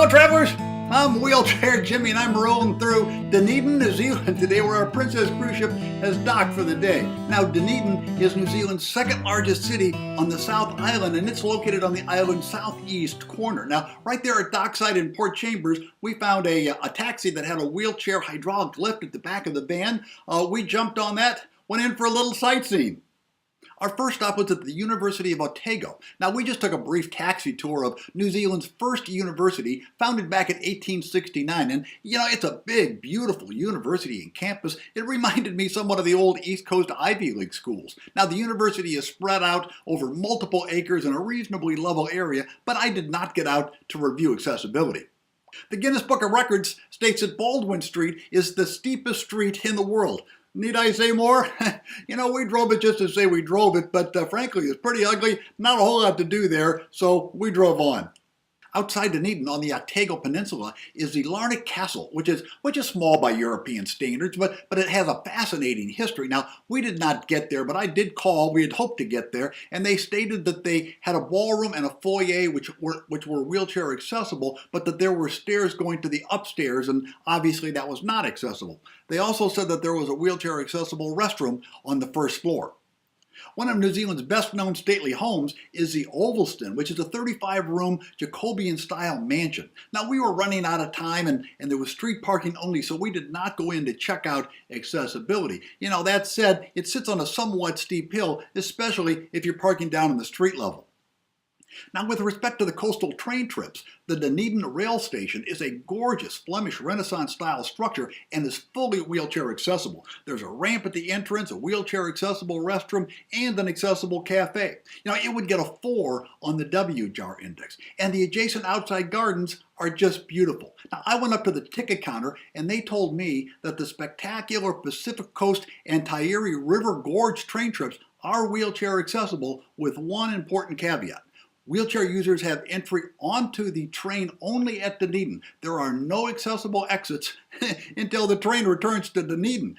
Hello travelers, I'm Wheelchair Jimmy and I'm rolling through Dunedin, New Zealand today where our Princess cruise ship has docked for the day. Now Dunedin is New Zealand's second largest city on the South Island and it's located on the island's southeast corner. Now right there at dockside in Port Chambers we found a taxi that had a wheelchair hydraulic lift at the back of the van. We jumped on that, went in for a little sightseeing. Our first stop was at the University of Otago. Now we just took a brief taxi tour of New Zealand's first university, founded back in 1869. And you know, it's a big, beautiful university and campus. It reminded me somewhat of the old East Coast Ivy League schools. Now the university is spread out over multiple acres in a reasonably level area, but I did not get out to review accessibility. The Guinness Book of Records states that Baldwin Street is the steepest street in the world. Need I say more? You know, we drove it just to say we drove it, but frankly, it's pretty ugly. Not a whole lot to do there, so we drove on. Outside Dunedin on the Otago Peninsula is the Larnac Castle, which is small by European standards, but it has a fascinating history. Now, we did not get there, but I did call. We had hoped to get there, and they stated that they had a ballroom and a foyer which were wheelchair accessible, but that there were stairs going to the upstairs, and obviously that was not accessible. They also said that there was a wheelchair accessible restroom on the first floor. One of New Zealand's best-known stately homes is the Ovalston, which is a 35-room Jacobean-style mansion. Now, we were running out of time, and there was street parking only, so we did not go in to check out accessibility. You know, that said, it sits on a somewhat steep hill, especially if you're parking down in the street level. Now, with respect to the coastal train trips, the Dunedin rail station is a gorgeous Flemish Renaissance-style structure and is fully wheelchair accessible. There's a ramp at the entrance, a wheelchair accessible restroom, and an accessible cafe. You know, it would get a 4 on the W-Jar index, and the adjacent outside gardens are just beautiful. Now, I went up to the ticket counter and they told me that the spectacular Pacific Coast and Taieri River Gorge train trips are wheelchair accessible with one important caveat. Wheelchair users have entry onto the train only at Dunedin. There are no accessible exits until the train returns to Dunedin.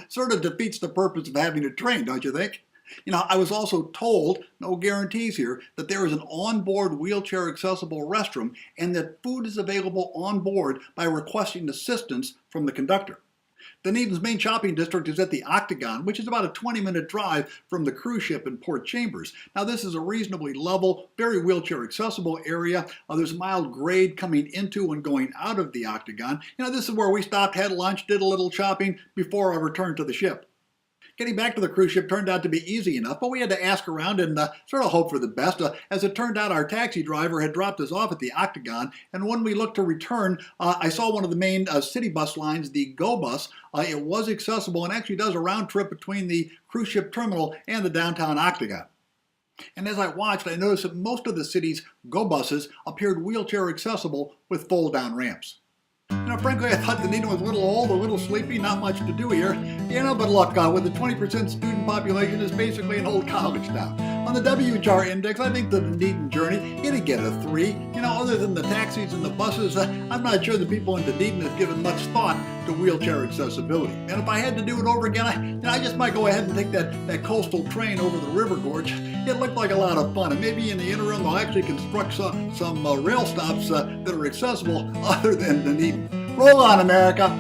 Sort of defeats the purpose of having a train, don't you think? You know, I was also told, no guarantees here, that there is an onboard wheelchair accessible restroom and that food is available on board by requesting assistance from the conductor. Dunedin's main shopping district is at the Octagon, which is about a 20-minute drive from the cruise ship in Port Chambers. Now, this is a reasonably level, very wheelchair accessible area. There's mild grade coming into and going out of the Octagon. You know, this is where we stopped, had lunch, did a little shopping before our return to the ship. Getting back to the cruise ship turned out to be easy enough, but we had to ask around and sort of hope for the best. As it turned out, our taxi driver had dropped us off at the Octagon, and when we looked to return, I saw one of the main city bus lines, the Go Bus. It was accessible and actually does a round trip between the cruise ship terminal and the downtown Octagon. And as I watched, I noticed that most of the city's Go Buses appeared wheelchair accessible with fold-down ramps. You know, frankly, I thought Dunedin was a little old, a little sleepy, not much to do here. You know, but look, with a 20% student population, it's basically an old college town. On the W-Jar index, I think the Dunedin journey, it'd get a 3. You know, other than the taxis and the buses, I'm not sure the people in Dunedin have given much thought to wheelchair accessibility. And if I had to do it over again, I just might go ahead and take that coastal train over the river gorge. It looked like a lot of fun, and maybe in the interim they'll actually construct some rail stops that are accessible other than Dunedin. Roll on, America!